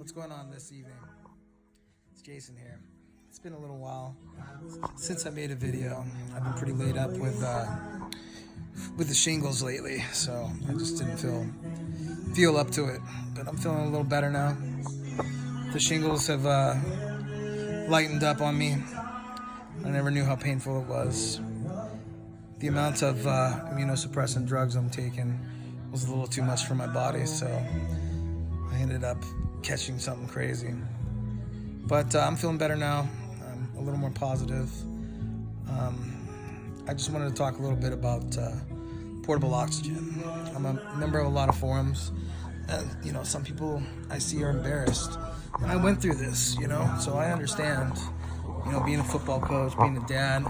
What's going on this evening? It's Jason here. It's been a little while since I made a video. I've been pretty laid up with the shingles lately, so I just didn't feel up to it. But I'm feeling a little better now. The shingles have lightened up on me. I never knew how painful it was. The amount of immunosuppressant drugs I'm taking was a little too much for my body, so I ended up catching something crazy. But I'm feeling better now. I'm a little more positive. I just wanted to talk a little bit about portable oxygen. I'm a member of a lot of forums, and some people I see are embarrassed. And I went through this, so I understand. Being a football coach, being a dad,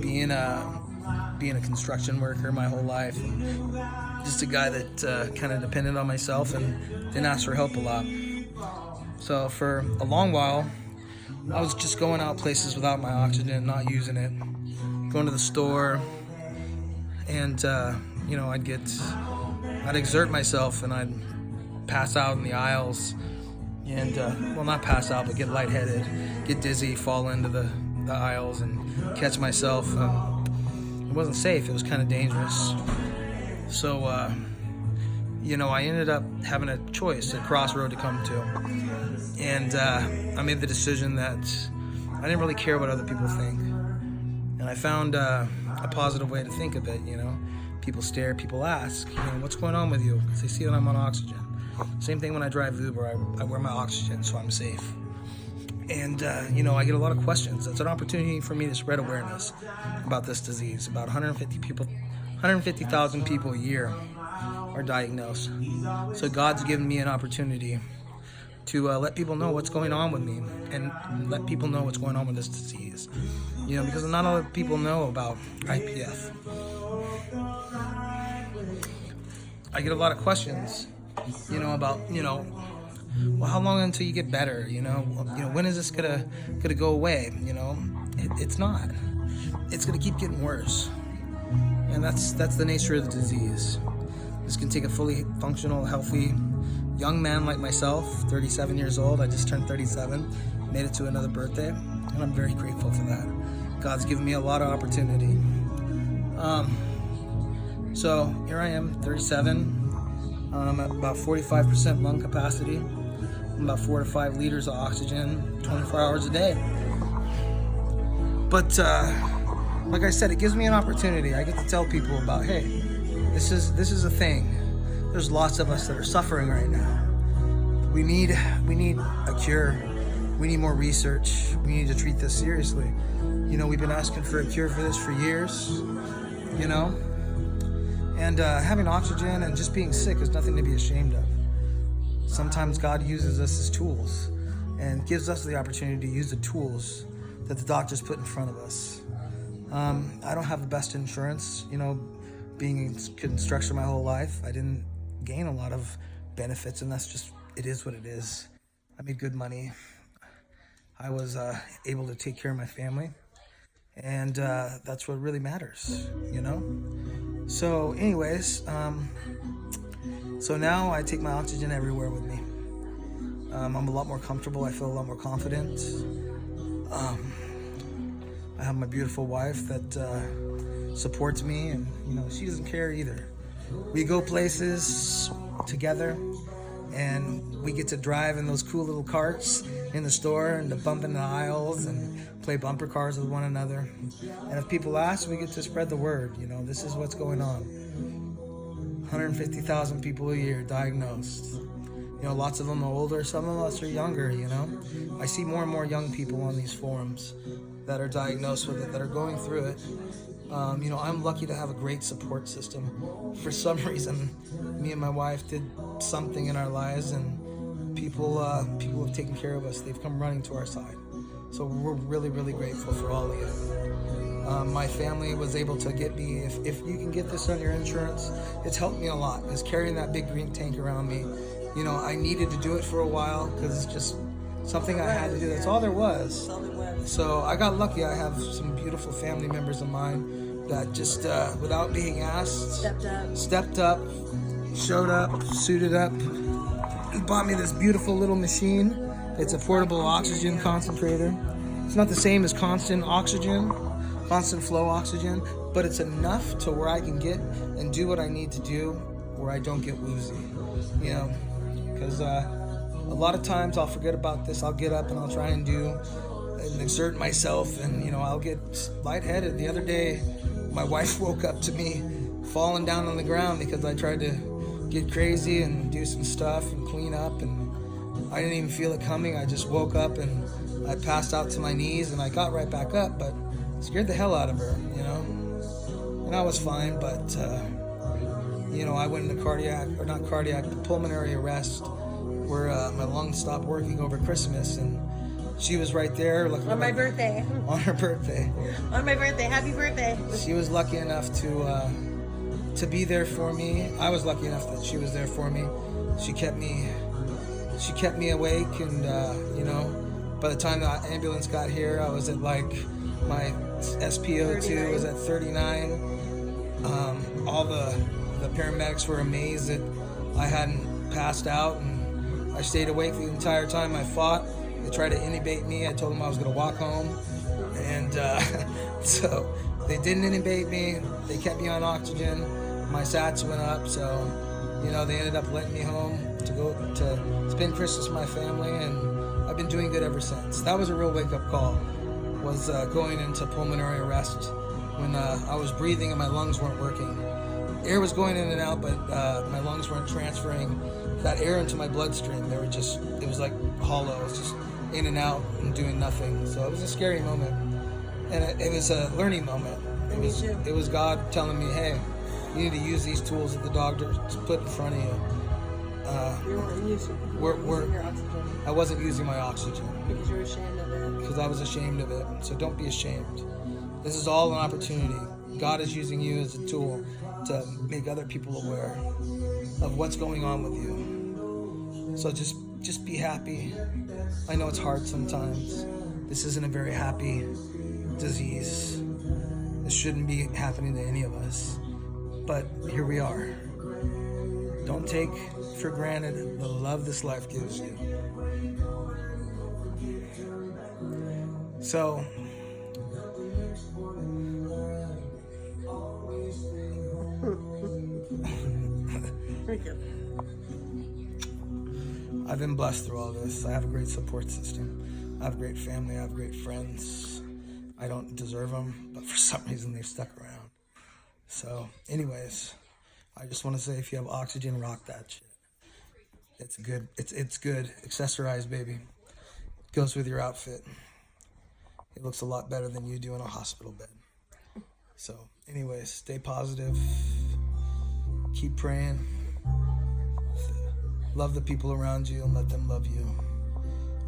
being a construction worker my whole life, just a guy that kind of depended on myself and didn't ask for help a lot. So for a long while, I was just going out places without my oxygen, not using it, going to the store, and I'd exert myself and I'd pass out in the aisles, and not pass out, but get lightheaded, get dizzy, fall into the aisles and catch myself. It wasn't safe. It was kind of dangerous. So, I ended up having a choice, a crossroad to come to. And I made the decision that I didn't really care what other people think. And I found a positive way to think of it, People stare, people ask, what's going on with you? Because they see that I'm on oxygen. Same thing when I drive Uber. I wear my oxygen so I'm safe. And, I get a lot of questions. It's an opportunity for me to spread awareness about this disease. About 150,000 people a year are diagnosed. So God's given me an opportunity to let people know what's going on with me and let people know what's going on with this disease. Because not a lot of people know about IPF. I get a lot of questions, about, well, how long until you get better? When is this gonna go away? It's not. It's gonna keep getting worse, and that's the nature of the disease. This can take a fully functional, healthy young man like myself, 37 years old. I just turned 37, made it to another birthday, and I'm very grateful for that. God's given me a lot of opportunity. So here I am, 37. I'm at about 45% lung capacity. I'm about 4 to 5 liters of oxygen, 24 hours a day. But like I said, it gives me an opportunity. I get to tell people about, hey, this is a thing. There's lots of us that are suffering right now. We need a cure. We need more research. We need to treat this seriously. We've been asking for a cure for this for years. And having oxygen and just being sick is nothing to be ashamed of. Sometimes God uses us as tools and gives us the opportunity to use the tools that the doctors put in front of us. I don't have the best insurance, being in construction my whole life. I didn't gain a lot of benefits, and it is what it is. I made good money. I was able to take care of my family, and that's what really matters, So anyways, so now I take my oxygen everywhere with me. I'm a lot more comfortable. I feel a lot more confident. I have my beautiful wife that supports me, and she doesn't care either. We go places together, and we get to drive in those cool little carts in the store and to bump in the aisles and play bumper cars with one another. And if people ask, we get to spread the word. This is what's going on. 150,000 people a year diagnosed. Lots of them are older, some of us are younger, I see more and more young people on these forums that are diagnosed with it, that are going through it. I'm lucky to have a great support system. For some reason, me and my wife did something in our lives, and people have taken care of us. They've come running to our side. So we're really, really grateful for all of you. My family was able to get me, if you can get this on your insurance, it's helped me a lot. Because carrying that big green tank around me, I needed to do it for a while because it's just something I had to do. That's all there was. So I got lucky. I have some beautiful family members of mine that just, without being asked, stepped up, showed up, suited up, bought me this beautiful little machine. It's a portable oxygen concentrator. It's not the same as constant flow oxygen, but it's enough to where I can get and do what I need to do where I don't get woozy, you know, because a lot of times I'll forget about this. I'll get up and I'll try and do and exert myself, and, you know, I'll get lightheaded. The other day, my wife woke up to me falling down on the ground because I tried to get crazy and do some stuff and clean up, and I didn't even feel it coming. I just woke up and I passed out to my knees, and I got right back up, but scared the hell out of her, you know. And I was fine, but you know, I went into pulmonary arrest, where my lungs stopped working over Christmas, and she was right there. On my birthday. On her birthday. On my birthday. Happy birthday. She was lucky enough to be there for me. I was lucky enough that she was there for me. She kept me awake, and you know, by the time the ambulance got here, I was at like, my SpO2 was at 39. All the paramedics were amazed that I hadn't passed out, and I stayed awake the entire time I fought. They tried to intubate me. I told them I was going to walk home, and so they didn't intubate me. They kept me on oxygen. My SATs went up, so, you know, they ended up letting me home to go to spend Christmas with my family, and I've been doing good ever since. That was a real wake-up call, was going into pulmonary arrest when I was breathing and my lungs weren't working. Air was going in and out, but my lungs weren't transferring that air into my bloodstream. They were just, it was like hollow. It was just in and out and doing nothing. So it was a scary moment, and it was a learning moment. It was God telling me, hey, you need to use these tools that the doctor put in front of you. You weren't using your oxygen. I wasn't using my oxygen. Because you were ashamed of it. Because I was ashamed of it. So don't be ashamed. This is all an opportunity. God is using you as a tool to make other people aware of what's going on with you. So just be happy. I know it's hard sometimes. This isn't a very happy disease. This shouldn't be happening to any of us. But here we are. Don't take for granted the love this life gives you. So, I've been blessed through all this. I have a great support system. I have a great family. I have great friends. I don't deserve them, but for some reason they've stuck around. So, anyways, I just want to say, if you have oxygen, rock that shit. It's good. It's good. Accessorize, baby. Goes with your outfit. It looks a lot better than you do in a hospital bed. So, anyways, stay positive. Keep praying. Love the people around you and let them love you.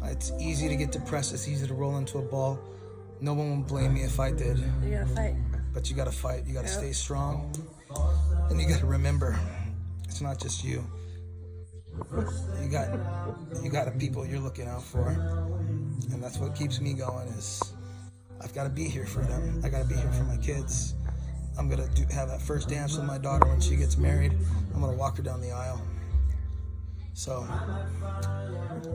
It's easy to get depressed. It's easy to roll into a ball. No one will blame me if I did. You gotta fight. But you gotta fight. You gotta stay strong. And you gotta remember, it's not just you. You got a people you're looking out for. And that's what keeps me going, is I've got to be here for them. I got to be here for my kids. I'm going to have that first dance with my daughter when she gets married. I'm going to walk her down the aisle. So,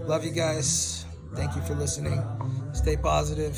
love you guys. Thank you for listening. Stay positive.